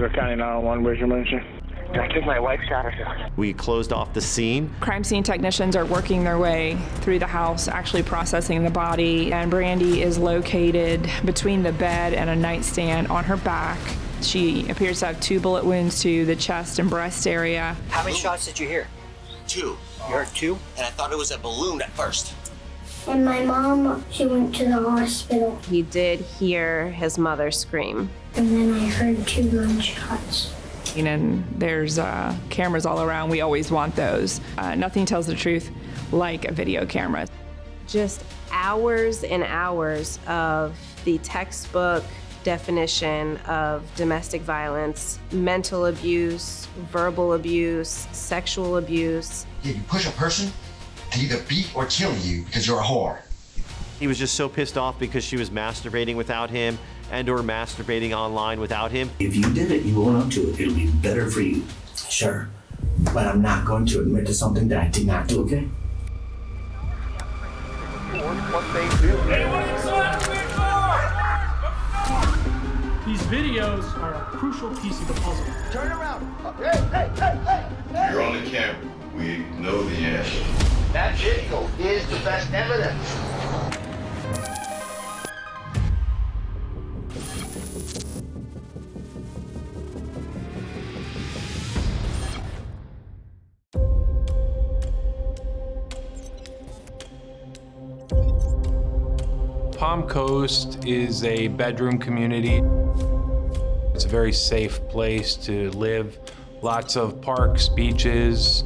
County 911, where's your emergency? I think my wife shot herself. We closed off the scene. Crime scene technicians are working their way through the house, actually processing the body, and Brandi is located between the bed and a nightstand on her back. She appears to have 2 bullet wounds to the chest and breast area. How many shots did you hear? 2. You heard 2? And I thought it was a balloon at first. And my mom, she went to the hospital. He did hear his mother scream. And then I heard 2 gunshots. And there's cameras all around. We always want those. Nothing tells the truth like a video camera. Just hours and hours of the textbook definition of domestic violence, mental abuse, verbal abuse, sexual abuse. If you push a person to either beat or kill you because you're a whore. He was just so pissed off because she was masturbating without him and or masturbating online without him. If you did it, you own up to it. It'll be better for you. Sure, but I'm not going to admit to something that I did not do, okay? These videos are a crucial piece of the puzzle. Turn around. Hey. You're on the camera. We know the answer. That video is the best evidence. Palm Coast is a bedroom community. It's a very safe place to live. Lots of parks, beaches.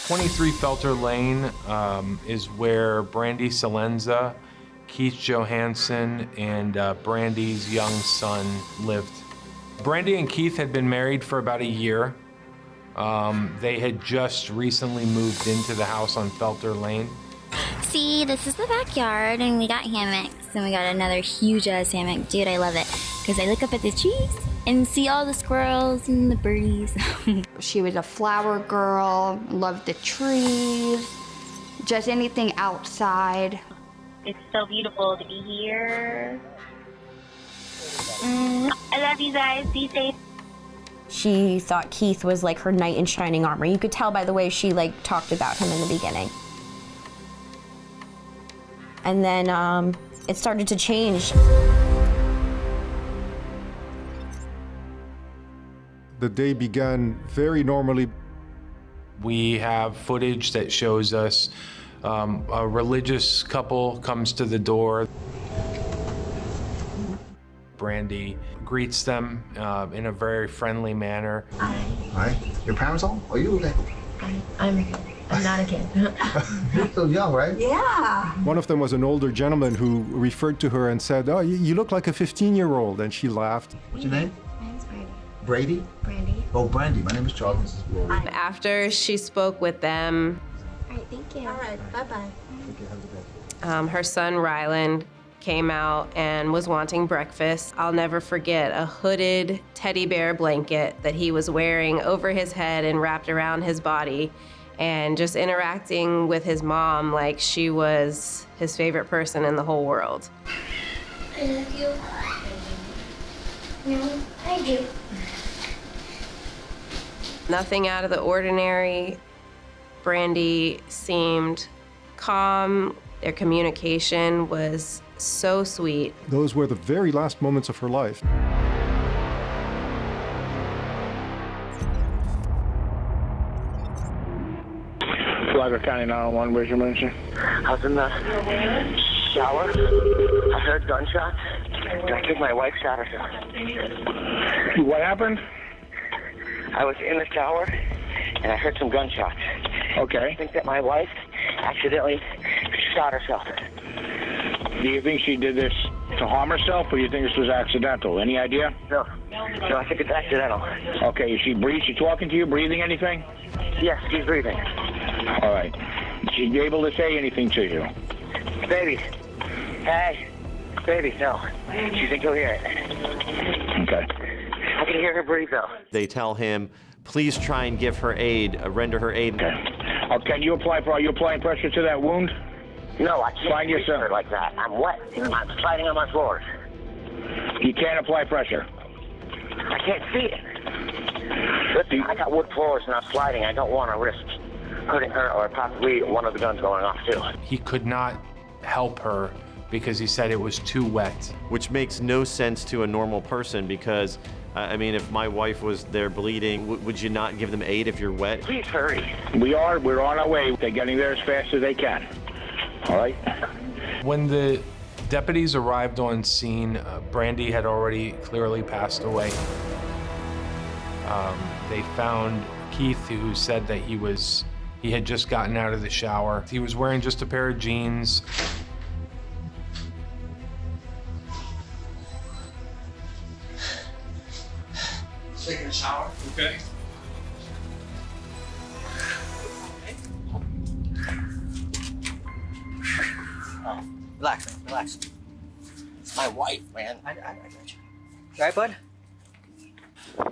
23 Felter Lane is where Brandi Celenza, Keith Johansson, and Brandi's young son lived. Brandi and Keith had been married for about a year. They had just recently moved into the house on Felter Lane. See, this is the backyard, and we got hammocks, and we got another huge-ass hammock. Dude, I love it, because I look up at the trees and see all the squirrels and the birdies. She was a flower girl, loved the trees, just anything outside. It's so beautiful to be here. I love you guys. Be safe. She thought Keith was like her knight in shining armor. You could tell by the way she like talked about him in the beginning. And then it started to change. The day began very normally. We have footage that shows us a religious couple comes to the door. Brandi greets them in a very friendly manner. Hi. Your parents home? Are you okay? I'm not a kid. You're still young, right? Yeah. One of them was an older gentleman who referred to her and said, "Oh, you look like a 15-year-old," and she laughed. What's your name? My name's Brandi. Brady? Brandi. Oh, Brandi. My name is Charles. This is Rory. After she spoke with them, All right, thank you. All right, bye-bye. her son Ryland came out and was wanting breakfast. I'll never forget a hooded teddy bear blanket that he was wearing over his head and wrapped around his body, and just interacting with his mom like she was his favorite person in the whole world. I love you. No, I do. Nothing out of the ordinary. Brandi seemed calm. Their communication was so sweet. Those were the very last moments of her life. Law&Crime County 911, where's your emergency? I was in the shower. I heard gunshots. And I think my wife shot herself. What happened? I was in the shower, and I heard some gunshots. Okay. I think that my wife accidentally shot herself. Do you think she did this to harm herself, or do you think this was accidental? Any idea? No, I think it's accidental. Okay, is she breathing? She talking to you, breathing anything? Yes, she's breathing. All right. Is she able to say anything to you? Baby. Hey. Baby, no. She's incoherent. Okay. I can hear her breathe, though. They tell him, please try and give her aid, render her aid. Okay. Can you apply for? Are you applying pressure to that wound? No, I can't Find yourself her like that. I'm wet. I'm sliding on my floors. You can't apply pressure. I can't see it. Listen, I got wood floors and I'm sliding. I don't want to risk hurting her or possibly one of the guns going off too. He could not help her because he said it was too wet. Which makes no sense to a normal person because, I mean, if my wife was there bleeding, would you not give them aid if you're wet? Please hurry. We're on our way. They're getting there as fast as they can. All right? When the deputies arrived on scene, Brandi had already clearly passed away. They found Keith, who said that he had just gotten out of the shower. He was wearing just a pair of jeans. Taking a shower. Okay. Oh, relax, man, relax. It's my wife, man. I got you. You all right, bud?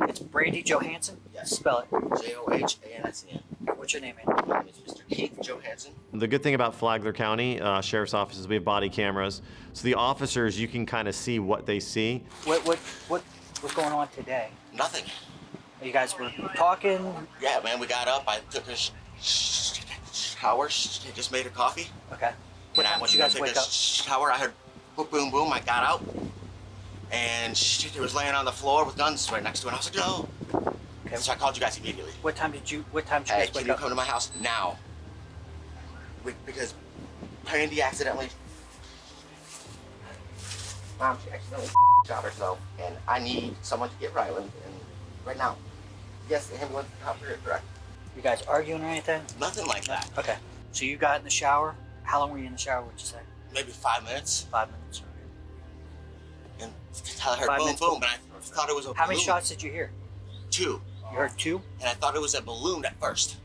It's Brandi Johansson? Yes. Spell it. Johansson. What's your name, man? My name is Mr. Keith Johansson. The good thing about Flagler County Sheriff's Office is we have body cameras. So the officers, you can kind of see what they see. What's going on today? Nothing. You guys were talking? Yeah, man, we got up. I took a shower. Just made her coffee. Okay. When I went to take a shower, I heard boom, boom, boom. I got out. And she was laying on the floor with guns right next to her. And I was like, no. Okay. So I called you guys immediately. What time did you guys wake up? Can you come to my house now? Because Brandi accidentally... Mom, she accidentally shot herself. And I need someone to get Ryland. And right now. Yes, the ambulance is out here, correct? You guys arguing or anything? Nothing like that. Okay. So you got in the shower. How long were you in the shower, would you say? Maybe 5 minutes. 5 minutes. And I heard boom, boom, but I thought it was a balloon. How many shots did you hear? 2. You heard 2? And I thought it was a balloon at first.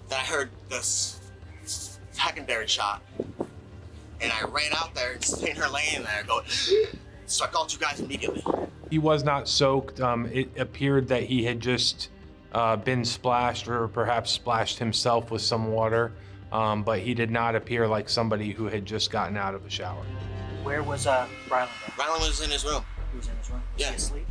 Then I heard this secondary shot. And I ran out there and seen her laying there going, so I called you guys immediately. He was not soaked. It appeared that he had just been splashed or perhaps splashed himself with some water, but he did not appear like somebody who had just gotten out of a shower. Where was Ryland? Ryland was in his room. He was in his room? Yeah. Was he asleep?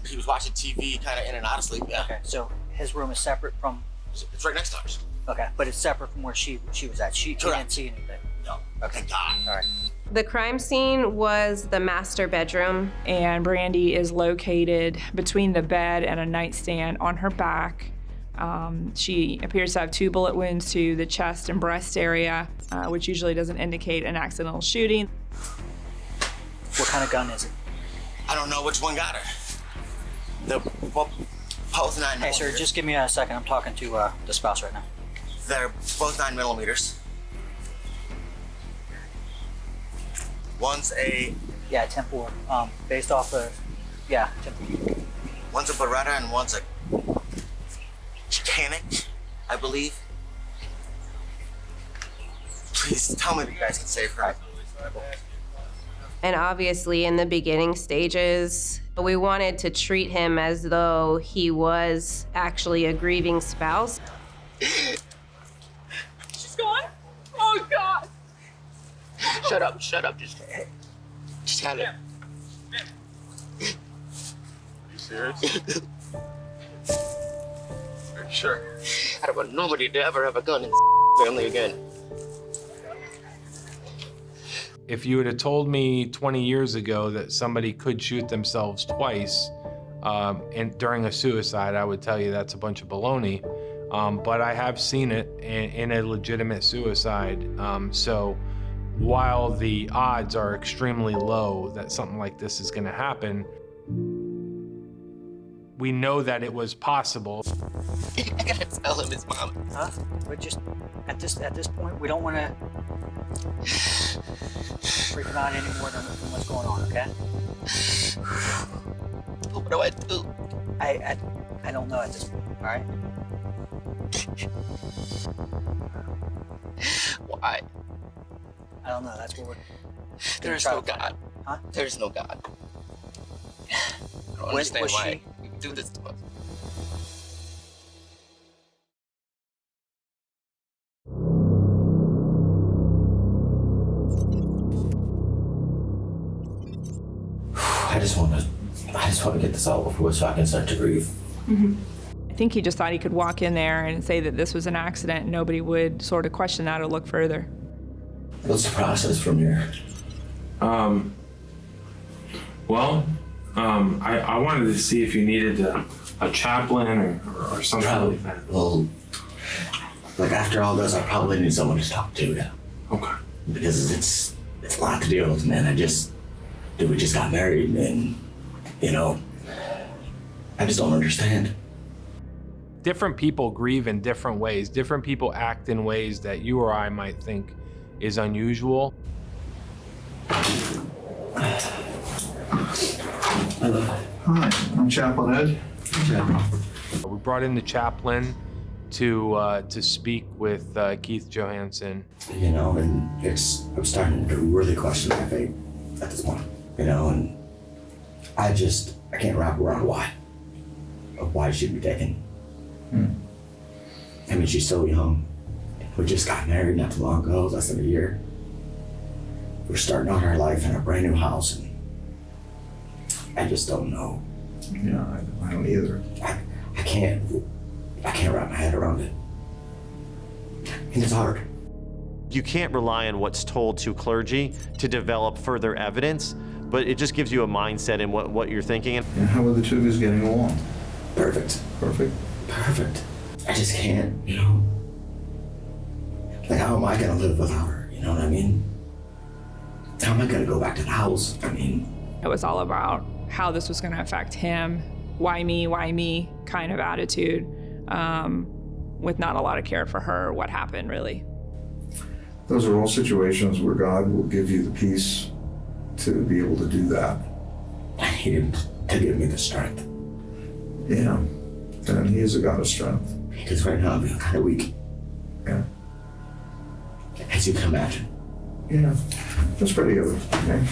He was watching TV, kind of in and out of sleep, yeah. Okay, so his room is separate from... It's right next to ours. Okay, but it's separate from where she was at. She didn't see anything? No. Okay. Thank God. All right. The crime scene was the master bedroom. And Brandi is located between the bed and a nightstand on her back. She appears to have 2 bullet wounds to the chest and breast area, which usually doesn't indicate an accidental shooting. What kind of gun is it? I don't know which one got her. Both 9mm. Hey, sir, just give me a second. I'm talking to the spouse right now. They're both 9mm. One's a... Yeah, 10-4. Based off of... Yeah, 10-4. One's a Beretta and one's a... Mechanic, I believe. Please tell me that you guys can save her. And obviously in the beginning stages, we wanted to treat him as though he was actually a grieving spouse. She's gone? Oh, God. Shut up, just have it. Are you serious? Are you sure? I don't want nobody to ever have a gun in the family again. If you would have told me 20 years ago that somebody could shoot themselves twice and during a suicide, I would tell you that's a bunch of baloney. But I have seen it in a legitimate suicide. So while the odds are extremely low that something like this is going to happen, we know that it was possible. I gotta tell him his mom. Huh? But just at this point, we don't want to freak him out any more than what's going on. Okay? What do I do? I don't know at this point. All right? Why? I don't know. That's what we're. There's no God. Huh? There's no God. I don't understand why you do this to us. just want to get this over with so I can start to grieve. I think he just thought he could walk in there and say that this was an accident and nobody would sort of question that or look further. What's the process from here? I wanted to see if you needed a chaplain or something like that. Well, like after all this, I probably need someone to talk to. Yeah. Okay. Because it's a lot to deal with, man. We just got married, and I just don't understand. Different people grieve in different ways. Different people act in ways that you or I might think is unusual. Hi, I'm Chaplain Ed. We brought in the chaplain to speak with Keith Johansson. And I'm starting to really question my faith at this point. And I can't wrap around why she'd be taken. I mean, she's so young. We just got married not too long ago, less than a year. We're starting out our life in a brand new house, and I just don't know. Yeah, I don't either. I can't wrap my head around it. And it's hard. You can't rely on what's told to clergy to develop further evidence, but it just gives you a mindset in what you're thinking. And how are the two of you getting along? Perfect. Perfect? Perfect. I just can't, Like, how am I gonna live without her? You know what I mean? How am I gonna go back to the house? I mean... It was all about how this was gonna affect him. Why me kind of attitude, with not a lot of care for her, what happened really. Those are all situations where God will give you the peace to be able to do that. He didn't to give me the strength. Yeah, and he is a God of strength. Because right now I'm feeling kind of weak. Yeah. As you can imagine. Yeah, let's pray together, okay?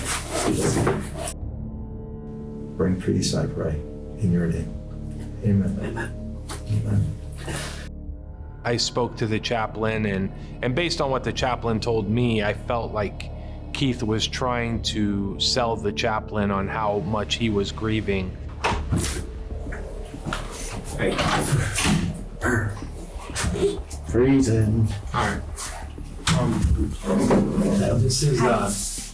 Bring peace, I pray, in your name. Amen. Amen. I spoke to the chaplain, and based on what the chaplain told me, I felt like Keith was trying to sell the chaplain on how much he was grieving. Hey. Freezing. All right.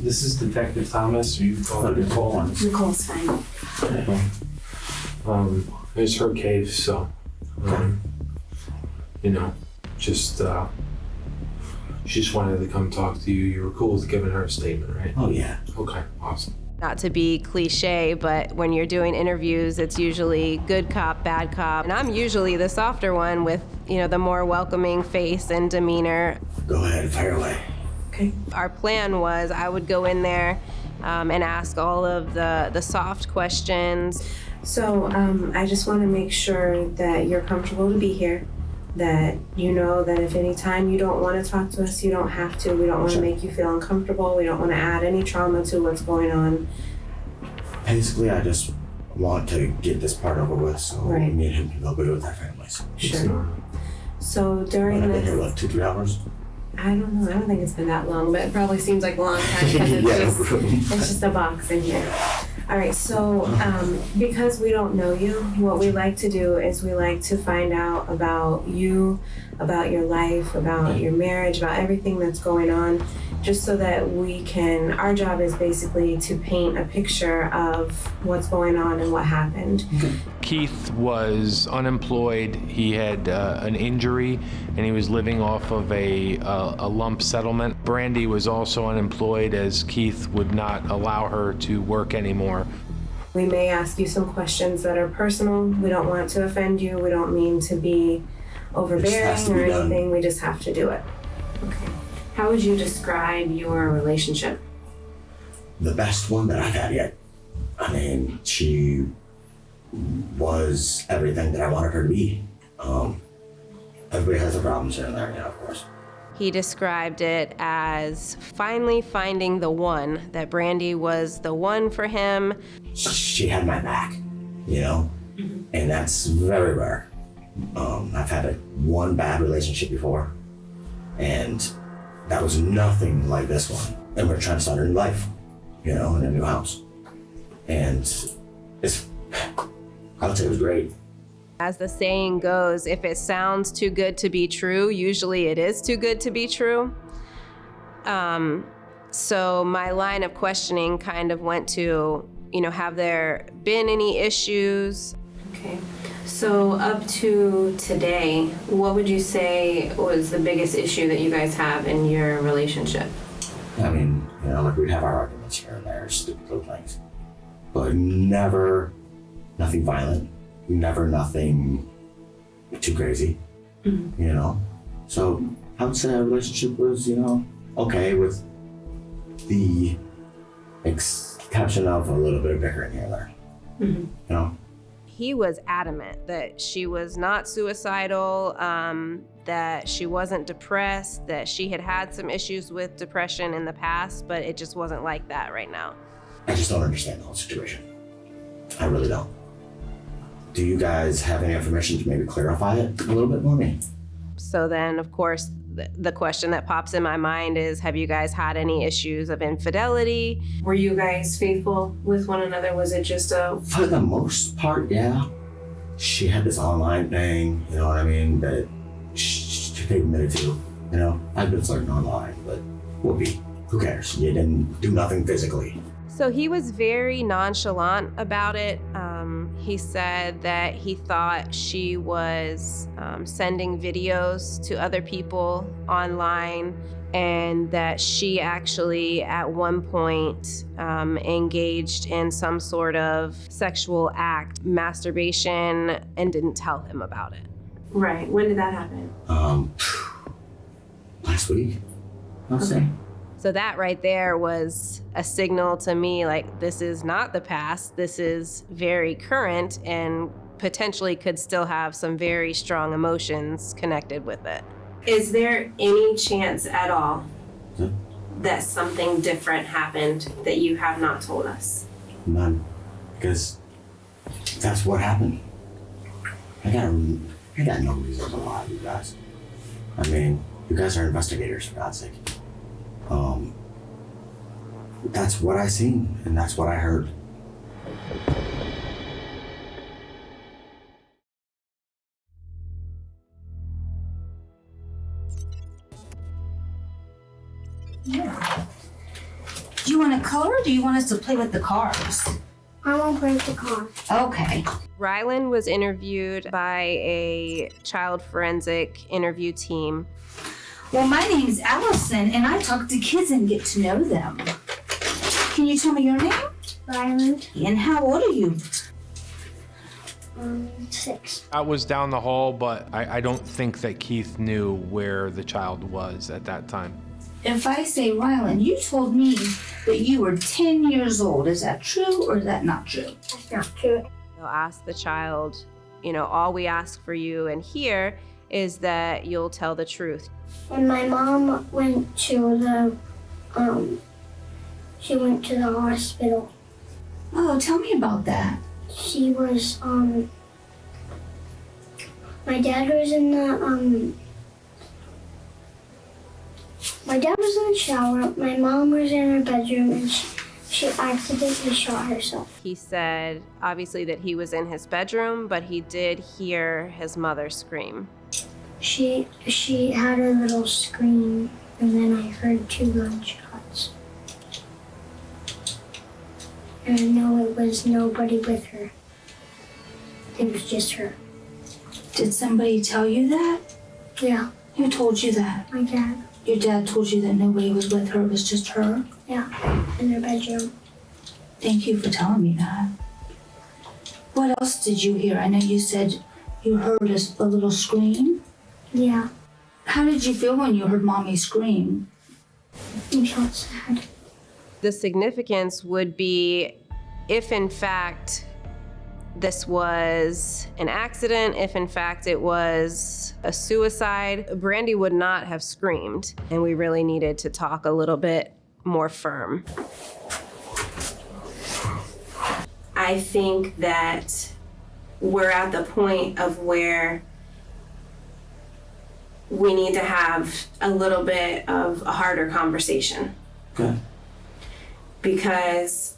This is Detective Thomas. Are you calling Nicole? Nicole's fine. It's her case, so she just wanted to come talk to you. You were cool with giving her a statement, right? Oh yeah. Okay, awesome. Not to be cliche, but when you're doing interviews, it's usually good cop, bad cop. And I'm usually the softer one with, the more welcoming face and demeanor. Go ahead, fire away. Okay. Our plan was I would go in there and ask all of the soft questions. So I just want to make sure that you're comfortable to be here, that you know that if any time you don't want to talk to us, you don't have to. We don't want to make you feel uncomfortable. We don't want to add any trauma to what's going on. Basically, I just want to get this part over with so Right. me and him can go be with our families. Sure. So during I've been here, this, 2-3 hours? I don't know. I don't think it's been that long, but it probably seems like a long time because it's just a box in here. All right, so because we don't know you, what we like to do is we like to find out about you, about your life, about your marriage, about everything that's going on, just so that our job is basically to paint a picture of what's going on and what happened. Keith was unemployed. He had an injury, and he was living off of a lump settlement. Brandi was also unemployed, as Keith would not allow her to work anymore. We may ask you some questions that are personal. We don't want to offend you. We don't mean to be overbearing or anything. We just have to do it. Okay. How would you describe your relationship? The best one that I've had yet. I mean, she was everything that I wanted her to be. Everybody has their problems here and there, yeah, of course. He described it as finally finding the one, that Brandi was the one for him. She had my back, and that's very rare. I've had one bad relationship before, and that was nothing like this one. And we're trying to start a new life, in a new house. And I would say it was great. As the saying goes, if it sounds too good to be true, usually it is too good to be true. So my line of questioning kind of went to, have there been any issues? Okay. So up to today, what would you say was the biggest issue that you guys have in your relationship? I mean, like we'd have our arguments here and there, stupid little things. But never nothing violent, never nothing too crazy, So I would say our relationship was, okay, with the exception of a little bit of bickering here and there, He was adamant that she was not suicidal, that she wasn't depressed, that she had had some issues with depression in the past, but it just wasn't like that right now. I just don't understand the whole situation. I really don't. Do you guys have any information to maybe clarify it a little bit more me? So then, of course, the question that pops in my mind is, have you guys had any issues of infidelity? Were you guys faithful with one another? Was it just For the most part, yeah. She had this online thing, you know what I mean, that she admitted to. I've been flirting online, but whoopee, who cares? You didn't do nothing physically. So he was very nonchalant about it. He said that he thought she was sending videos to other people online, and that she actually at one point engaged in some sort of sexual act, masturbation, and didn't tell him about it. Right. When did that happen? Last week, I'll say. So that right there was a signal to me, like, this is not the past, this is very current and potentially could still have some very strong emotions connected with it. Is there any chance at all that something different happened that you have not told us? None, because that's what happened. I got no reason to lie to you guys. I mean, you guys are investigators, for God's sake. That's what I seen, and that's what I heard. Yeah. Do you want a color, or do you want us to play with the cards? I won't play with the cards. Okay. Rylan was interviewed by a child forensic interview team. Well, my name's Allison, and I talk to kids and get to know them. Can you tell me your name? Rylan. And how old are you? 6. I was down the hall, but I don't think that Keith knew where the child was at that time. If I say Rylan, you told me that you were 10 years old. Is that true, or is that not true? That's not true. They'll ask the child, all we ask for you and here is that you'll tell the truth. When my mom went to the hospital. Oh, tell me about that. She was, my dad was in the shower. My mom was in her bedroom, and she accidentally shot herself. He said, obviously, that he was in his bedroom, but he did hear his mother scream. She had a little scream, and then I heard 2 gunshots. And I know it was nobody with her. It was just her. Did somebody tell you that? Yeah. Who told you that? My dad. Your dad told you that nobody was with her, it was just her? Yeah, in her bedroom. Thank you for telling me that. What else did you hear? I know you said you heard a little scream. Yeah. How did you feel when you heard Mommy scream? I felt sad. The significance would be if, in fact, this was an accident, if in fact it was a suicide, Brandi would not have screamed, and we really needed to talk a little bit more firm. I think that we're at the point of where we need to have a little bit of a harder conversation. Okay. Because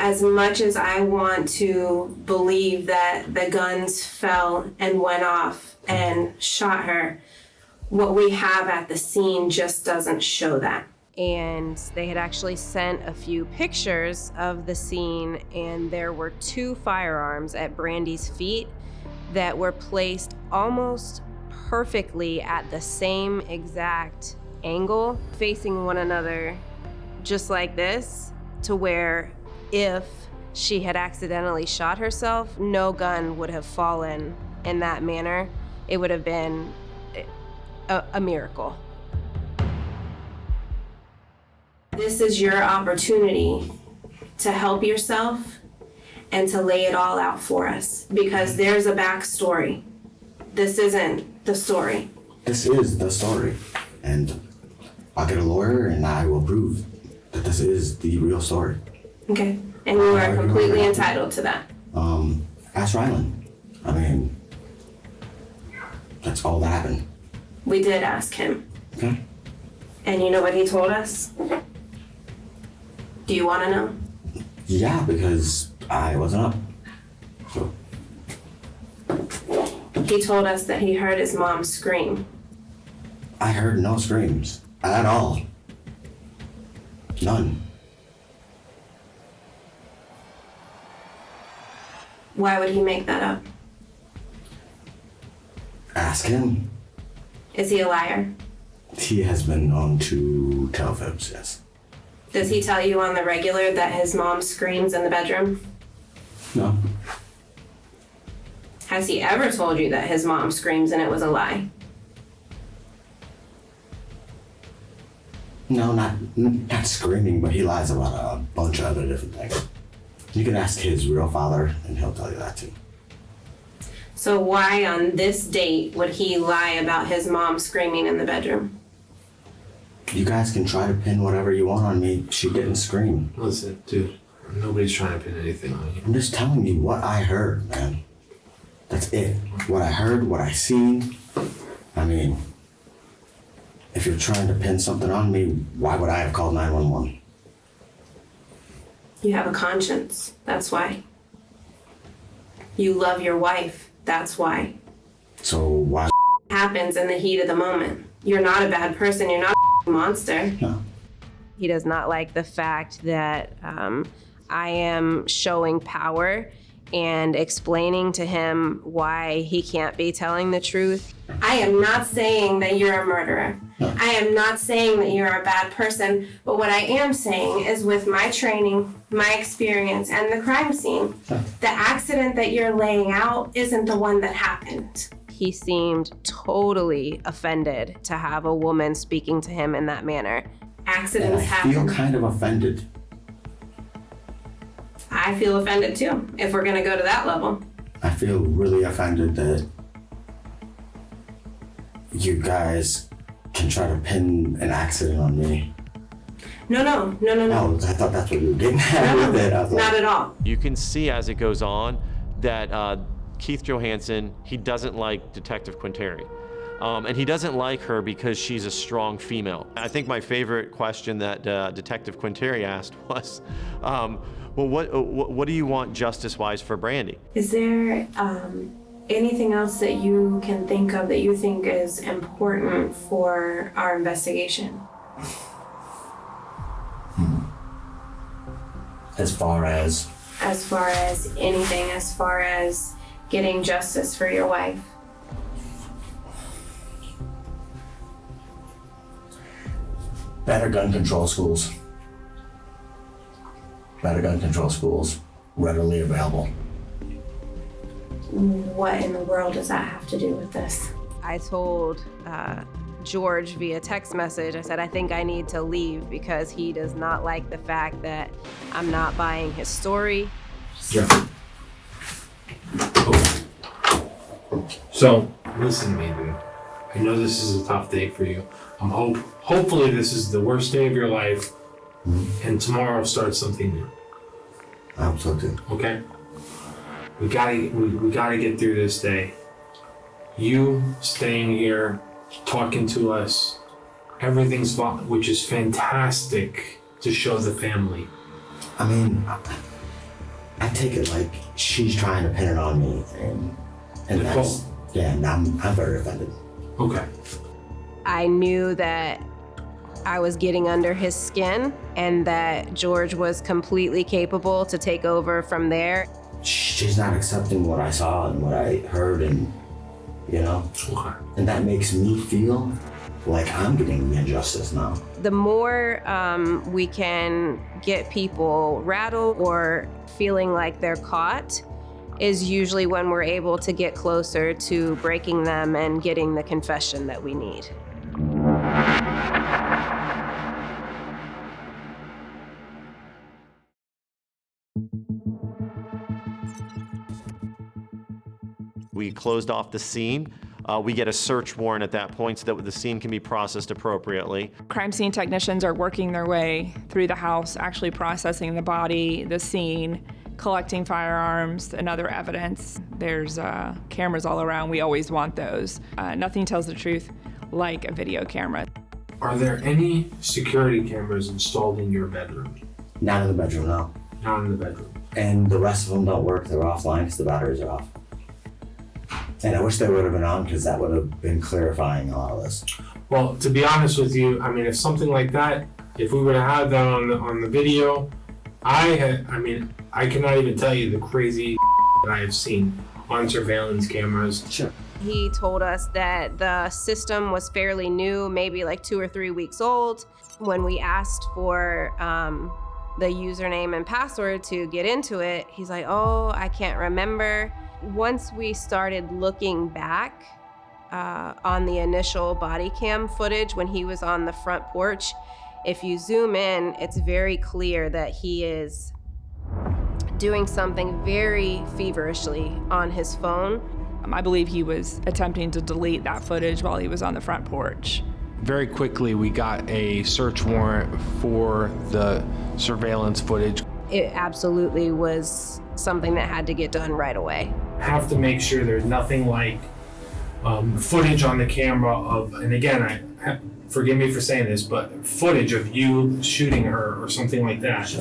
as much as I want to believe that the guns fell and went off and shot her, what we have at the scene just doesn't show that. And they had actually sent a few pictures of the scene, and there were 2 firearms at Brandi's feet that were placed almost perfectly at the same exact angle, facing one another just like this, to where if she had accidentally shot herself, no gun would have fallen in that manner. It would have been a miracle. This is your opportunity to help yourself and to lay it all out for us, because there's a backstory. This isn't the story. This is the story. And I'll get a lawyer and I will prove that this is the real story. Okay. And you are completely entitled to that. Ask Ryland. I mean, that's all that happened. We did ask him. Okay. And you know what he told us? Do you want to know? Yeah, because I wasn't up. So. He told us that he heard his mom scream. I heard no screams at all. None. Why would he make that up? Ask him. Is he a liar? He has been known to tell fibs, yes. Does he tell you on the regular that his mom screams in the bedroom? No. Has he ever told you that his mom screams and it was a lie? No, not screaming, but he lies about a bunch of other different things. You can ask his real father, and he'll tell you that too. So why on this date would he lie about his mom screaming in the bedroom? You guys can try to pin whatever you want on me. She didn't scream. Listen, dude, nobody's trying to pin anything on you. I'm just telling you what I heard, man. That's it. What I heard, what I seen. I mean, if you're trying to pin something on me, why would I have called 911? You have a conscience. That's why. You love your wife. That's why. So why? Happens in the heat of the moment. You're not a bad person. You're not a monster. No. He does not like the fact that I am showing power and explaining to him why he can't be telling the truth. I am not saying that you're a murderer. I am not saying that you're a bad person. But what I am saying is, with my training, my experience, and the crime scene, the accident that you're laying out isn't the one that happened. He seemed totally offended to have a woman speaking to him in that manner. Accidents And I happen. feel kind of offended. I feel offended too, if we're gonna go to that level. I feel really offended that you guys can try to pin an accident on me. No. Oh, I thought that's what you were getting at with it. I was like, Not at all. You can see as it goes on that Keith Johansson, he doesn't like Detective Quinteri. And he doesn't like her because she's a strong female. I think my favorite question that Detective Quinteri asked was, well, what do you want justice-wise for Brandi? Is there anything else that you can think of that you think is important for our investigation? As far as? As far as anything, as far as getting justice for your wife. Better gun control schools. Better gun control schools, readily available. What in the world does that have to do with this? I told George via text message, I said, I think I need to leave because he does not like the fact that I'm not buying his story. Yeah. So, listen to me, dude. I know this is a tough day for you. Hopefully this is the worst day of your life, and tomorrow starts something new. I hope so too. Okay? We gotta get through this day. You staying here, talking to us, everything's which is fantastic to show the family. I mean, I take it like she's trying to pin it on me, and that's, yeah, and I'm very offended. Okay. I knew that I was getting under his skin and that George was completely capable to take over from there. She's not accepting what I saw and what I heard, and and that makes me feel like I'm getting the injustice now. The more we can get people rattled or feeling like they're caught is usually when we're able to get closer to breaking them and getting the confession that we need. We closed off the scene. We get a search warrant at that point so that the scene can be processed appropriately. Crime scene technicians are working their way through the house, actually processing the body, the scene, collecting firearms and other evidence. There's cameras all around. We always want those. Nothing tells the truth like a video camera. Are there any security cameras installed in your bedroom? Not in the bedroom, no. Not in the bedroom. And the rest of them don't work. They're offline because the batteries are off. And I wish they would have been on because that would have been clarifying a lot of this. Well, to be honest with you, I mean, if something like that, if we would have had that on the video, I cannot even tell you the crazy that I have seen on surveillance cameras. Sure. He told us that the system was fairly new, maybe like 2 or 3 weeks old. When we asked for the username and password to get into it, he's like, oh, I can't remember. Once we started looking back on the initial body cam footage when he was on the front porch, if you zoom in, it's very clear that he is doing something very feverishly on his phone. I believe he was attempting to delete that footage while he was on the front porch. Very quickly, we got a search warrant for the surveillance footage. It absolutely was something that had to get done right away. Have to make sure there's nothing like footage on the camera of, and again, forgive me for saying this, but footage of you shooting her or something like that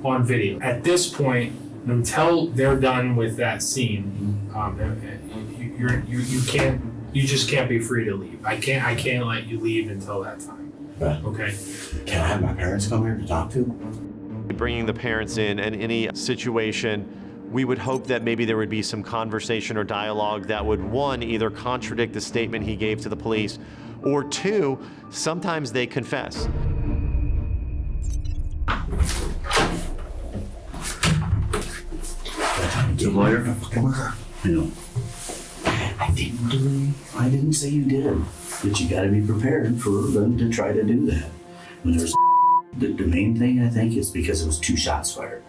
on video. At this point, until they're done with that scene, you just can't be free to leave. I can't let you leave until that time. Right. Okay. Can I have my parents come here to talk to? Bringing the parents in any situation, we would hope that maybe there would be some conversation or dialogue that would, one, either contradict the statement he gave to the police, or two, sometimes they confess. The lawyer? I know. I didn't say you did, but you gotta be prepared for them to try to do that. When there's the main thing, I think, is because it was 2 shots fired.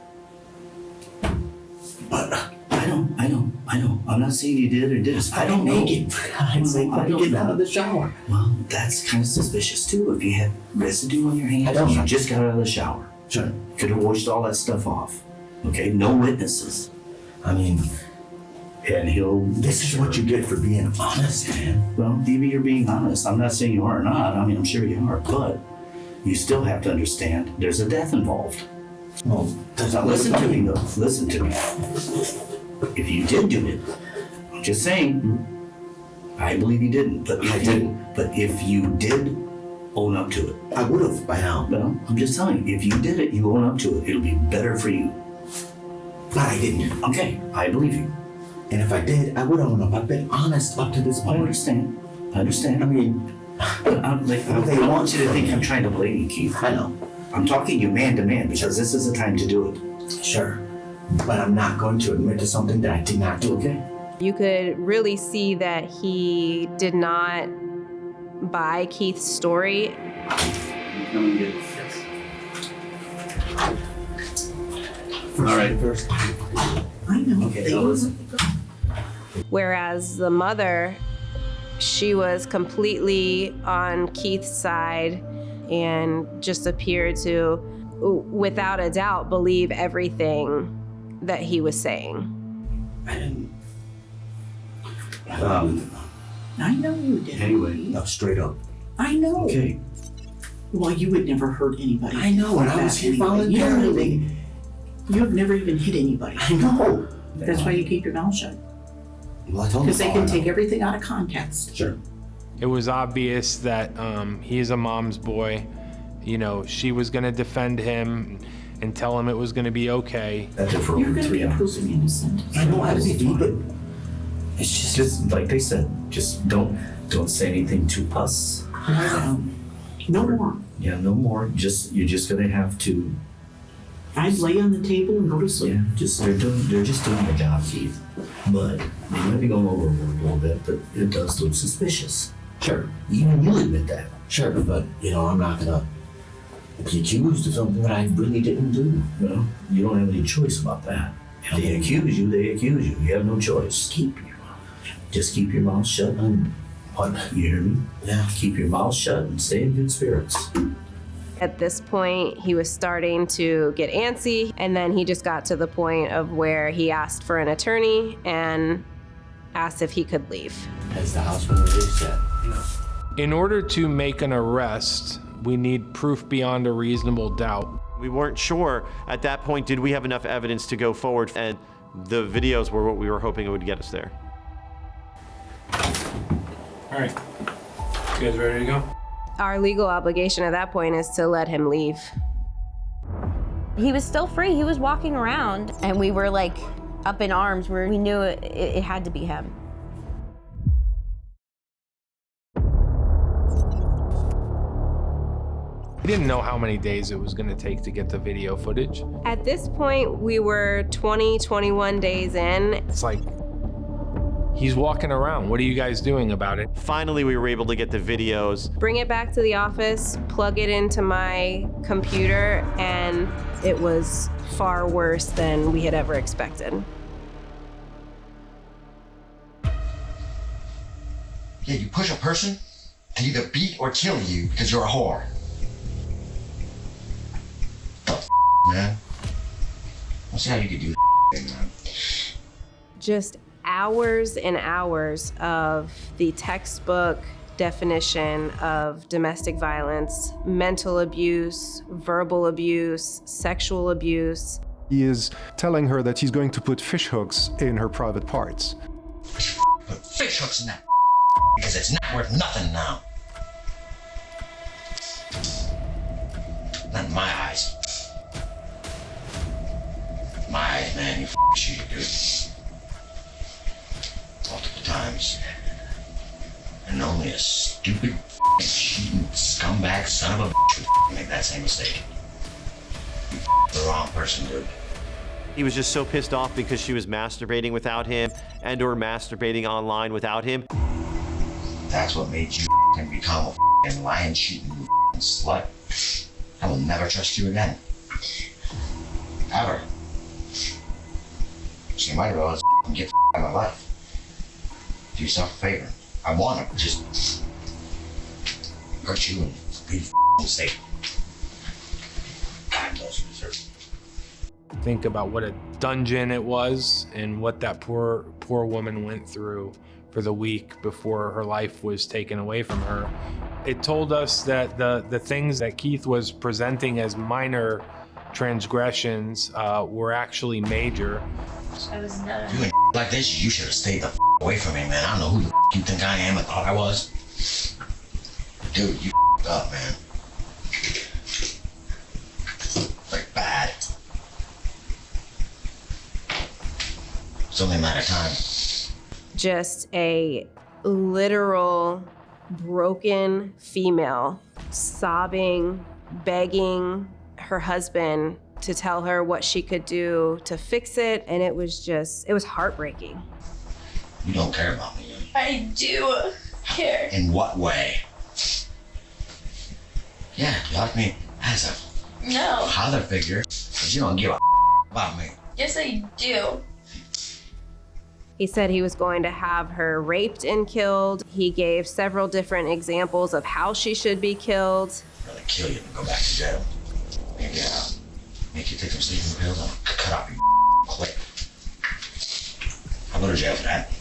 But I know. I'm not saying you did or didn't. I don't know. I don't get out of the shower. Well, that's kind of suspicious too. If you had residue on your hands, you just got out of the shower. Sure. Could have washed all that stuff off. Okay, no witnesses. I mean, and this is what you get for being honest, man. Well, maybe you're being honest. I'm not saying you are or not. I mean, I'm sure you are, but you still have to understand there's a death involved. Well, listen to me, though. Listen to me. If you did do it, I'm just saying, I believe you didn't, but I didn't. But if you did own up to it, I would have by now. Well, I'm just telling you, if you did it, you own up to it. It'll be better for you. But I didn't. Okay, I believe you. And if I did, I would own up. I've been honest up to this point. I understand. I mean, they want you to think I'm trying to blame you, Keith. I know. I'm talking you man to man because this is the time to do it. Sure. But I'm not going to admit to something that I did not do, okay? You could really see that he did not buy Keith's story. Come and get it. All right. First. I know. Okay, now listen. Whereas the mother, she was completely on Keith's side and just appeared to, without a doubt, believe everything that he was saying. I didn't. I know you did. Anyway. No, straight up. I know. Okay. Well, you would never hurt anybody. I know, and I was here voluntarily. You have never even hit anybody. I know. That's why you keep your mouth shut. Well, I told Because they him can all I take know. everything out of context. Sure. It was obvious that he's a mom's boy. You know, she was gonna defend him and tell him it was gonna be okay. You're going to be proving innocent. I know I was but it's just like they said, just don't say anything to us. No more. Yeah, no more. You're just gonna have to. I'd lay on the table and go to sleep. Yeah, they're just doing their job, Keith. But they might be going overboard a little bit, but it does look suspicious. Sure. Even you'll admit that. Sure, but I'm not gonna be accused of something that I really didn't do. Well, you don't have any choice about that. If they accuse you, they accuse you. You have no choice. Keep your mouth shut. Just keep your mouth shut and what? You hear me? Yeah. Keep your mouth shut and stay in good spirits. At this point, he was starting to get antsy, and then he just got to the point of where he asked for an attorney and asked if he could leave. Has the house been released yet? No. In order to make an arrest, we need proof beyond a reasonable doubt. We weren't sure at that point, did we have enough evidence to go forward? And the videos were what we were hoping it would get us there. All right. You guys ready to go? Our legal obligation at that point is to let him leave. He was still free. He was walking around, and we were like up in arms where we knew it had to be him. We didn't know how many days it was gonna take to get the video footage. At this point, we were 21 days in. It's like, he's walking around. What are you guys doing about it? Finally, we were able to get the videos. Bring it back to the office, plug it into my computer, and it was far worse than we had ever expected. Yeah, you push a person to either beat or kill you because you're a whore. Man. Let's see how you can do thing, man. Just hours and hours of the textbook definition of domestic violence, mental abuse, verbal abuse, sexual abuse. He is telling her that he's going to put fish hooks in her private parts. Put fish hooks in that because it's not worth nothing now. Not in my eyes. My eyes, man, you cheated, dude. Multiple times. And only a stupid cheating scumbag son of a bitch would make that same mistake. You the wrong person, dude. He was just so pissed off because she was masturbating without him and or masturbating online without him. That's what made you become a lying, cheating slut. I will never trust you again. Ever. So you might as well just get out of my life. Do yourself a favor. I want to just hurt you and be mistake. God knows you deserve it. Think about what a dungeon it was and what that poor woman went through for the week before her life was taken away from her. It told us that the things that Keith was presenting as minor transgressions were actually major. I was done. Doing like this, you should have stayed the away from me, man. I don't know who the you think I am. I thought I was. Dude, you up, man. Like bad. It's only a matter of time. Just a literal broken female sobbing, begging her husband to tell her what she could do to fix it, and it was heartbreaking. You don't care about me. I do care. In what way? Yeah, you like me as a No. father figure, but you don't give a about me. Yes, I do. He said he was going to have her raped and killed. He gave several different examples of how she should be killed. I'd rather kill you than go back to jail. Maybe make you take some sleeping pills and cut off your quick. I'll go to jail for that.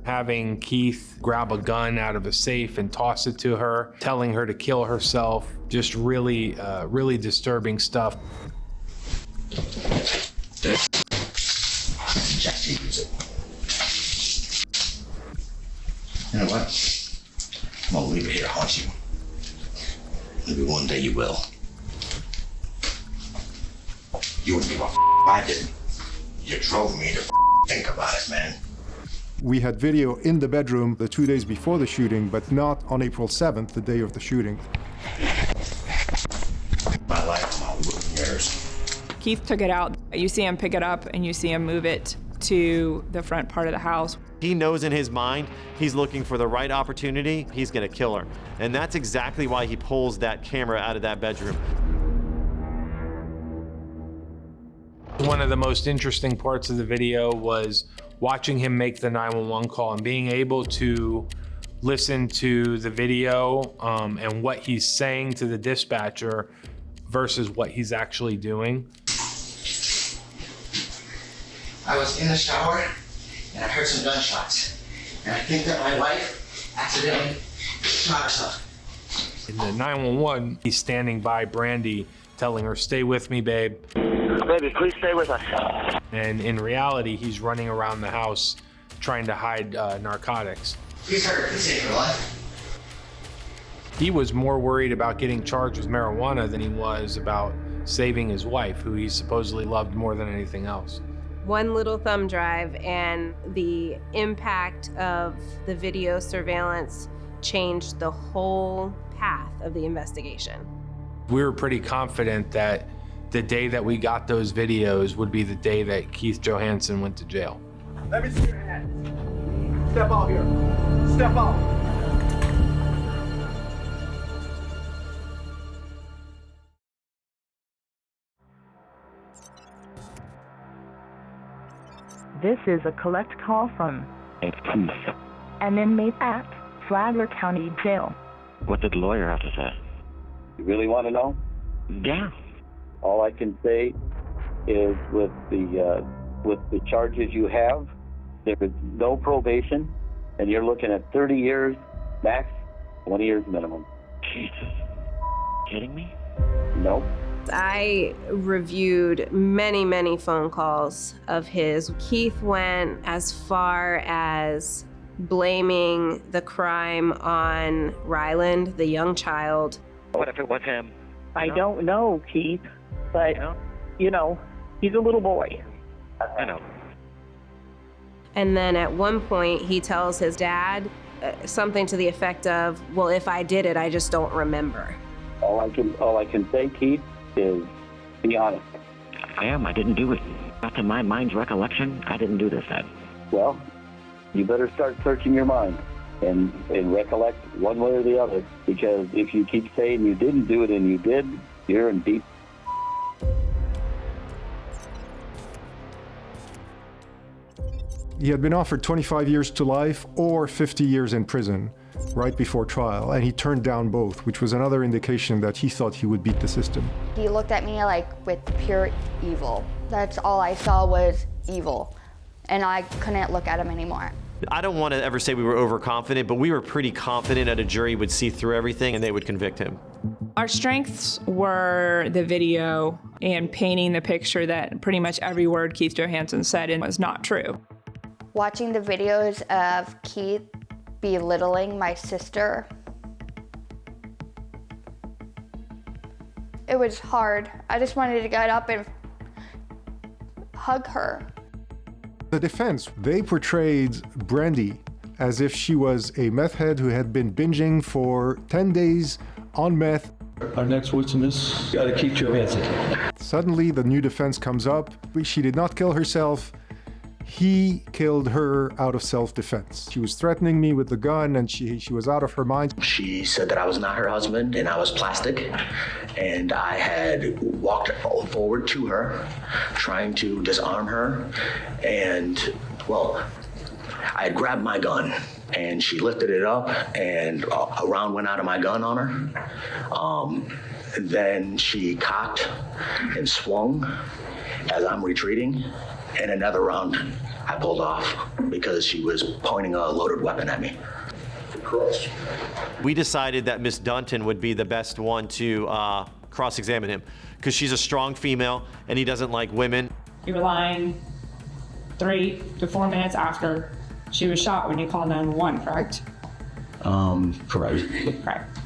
Having Keith grab a gun out of a safe and toss it to her, telling her to kill herself, just really disturbing stuff. Jack to use it. You know what? I'm gonna leave it here to haunt you. Maybe one day you will. You wouldn't give a I did. You drove me to think about it, man. We had video in the bedroom the 2 days before the shooting, but not on April 7th, the day of the shooting. My life, my yours. Keith took it out. You see him pick it up and you see him move it to the front part of the house. He knows in his mind he's looking for the right opportunity, he's gonna kill her. And that's exactly why he pulls that camera out of that bedroom. One of the most interesting parts of the video was watching him make the 911 call and being able to listen to the video and what he's saying to the dispatcher versus what he's actually doing. I was in the shower and I heard some gunshots. And I think that my wife accidentally shot herself. In the 911, he's standing by Brandi, telling her, "Stay with me, babe. Baby, please stay with us." And in reality, he's running around the house trying to hide narcotics. Please hurry, please save her life. He was more worried about getting charged with marijuana than he was about saving his wife, who he supposedly loved more than anything else. One little thumb drive and the impact of the video surveillance changed the whole path of the investigation. We were pretty confident that the day that we got those videos would be the day that Keith Johansson went to jail. Let me see your hands. Step out here. Step out. This is a collect call from It's Keith. an inmate at Flagler County Jail. What did the lawyer have to say? You really want to know? Yeah. All I can say is with the charges you have, there is no probation, and you're looking at 30 years max, 20 years minimum. Jesus. Kidding me? Nope. I reviewed many phone calls of his. Keith went as far as blaming the crime on Ryland, the young child. What if it was him? I don't know, Keith, but, you know, he's a little boy. I know. And then at one point, he tells his dad something to the effect of, "Well, if I did it, I just don't remember." All I can say, Keith, is be honest. I am. I didn't do it. Not to my mind's recollection, I didn't do this, Dad. Well, you better start searching your mind and recollect one way or the other, because if you keep saying you didn't do it and you did, you're in deep. He had been offered 25 years to life or 50 years in prison right before trial, and he turned down both, which was another indication that he thought he would beat the system. He looked at me like with pure evil. That's all I saw was evil, and I couldn't look at him anymore. I don't want to ever say we were overconfident, but we were pretty confident that a jury would see through everything and they would convict him. Our strengths were the video and painting the picture that pretty much every word Keith Johansson said and was not true. Watching the videos of Keith belittling my sister, it was hard. I just wanted to get up and hug her. The defense, they portrayed Brandi as if she was a meth head who had been binging for 10 days on meth. Our next witness, Keith Johansson. Suddenly, the new defense comes up. She did not kill herself. He killed her out of self-defense. She was threatening me with the gun, and she was out of her mind. She said that I was not her husband and I was plastic, and I had walked forward to her, trying to disarm her, and, well, I had grabbed my gun, and she lifted it up, and a round went out of my gun on her. Then she cocked and swung as I'm retreating, and another round I pulled off because she was pointing a loaded weapon at me. We decided that Miss Dunton would be the best one to cross-examine him because she's a strong female and he doesn't like women. You were lying 3 to 4 minutes after she was shot when you called 911, correct? Correct. Correct.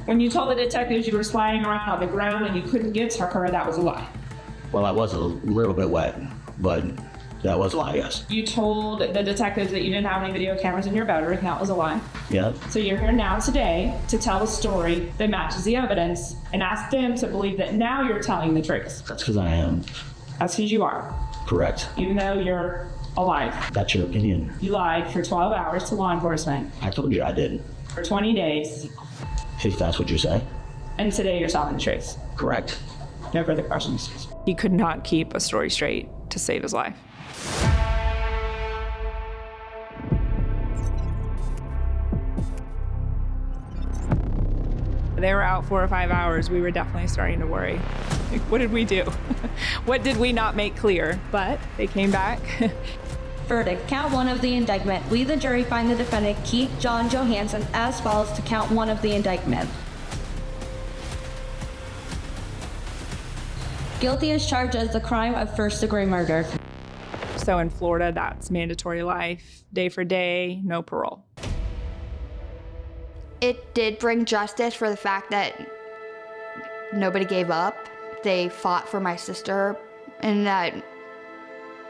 When you told the detectives you were sliding around on the ground and you couldn't get to her, that was a lie. Well, I was a little bit wet, but that was a lie, yes. You told the detectives that you didn't have any video cameras in your bedroom, that was a lie. Yeah. So you're here now today to tell a story that matches the evidence and ask them to believe that now you're telling the truth. That's because I am. That's because you are. Correct. Even though you're alive. That's your opinion. You lied for 12 hours to law enforcement. I told you I did. For 20 days. If that's what you say. And today you're telling the truth. Correct. No further questions. He could not keep a story straight to save his life. They were out 4 or 5 hours. We were definitely starting to worry. Like, what did we do? What did we not make clear? But they came back. Verdict. Count 1 of the indictment. We, the jury, find the defendant, Keith John Johansson, as follows to count 1 of the indictment. Guilty as charged as the crime of first-degree murder. So in Florida, that's mandatory life, day for day, no parole. It did bring justice for the fact that nobody gave up. They fought for my sister, and that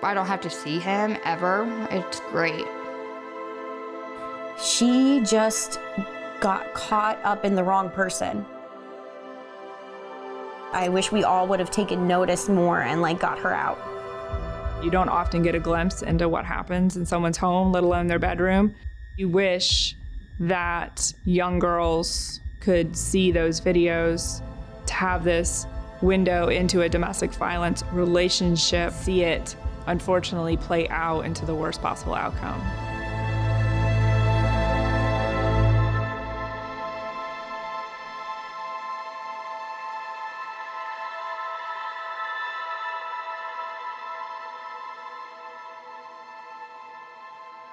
I don't have to see him ever. It's great. She just got caught up in the wrong person. I wish we all would have taken notice more and got her out. You don't often get a glimpse into what happens in someone's home, let alone their bedroom. You wish that young girls could see those videos, to have this window into a domestic violence relationship, see it unfortunately play out into the worst possible outcome.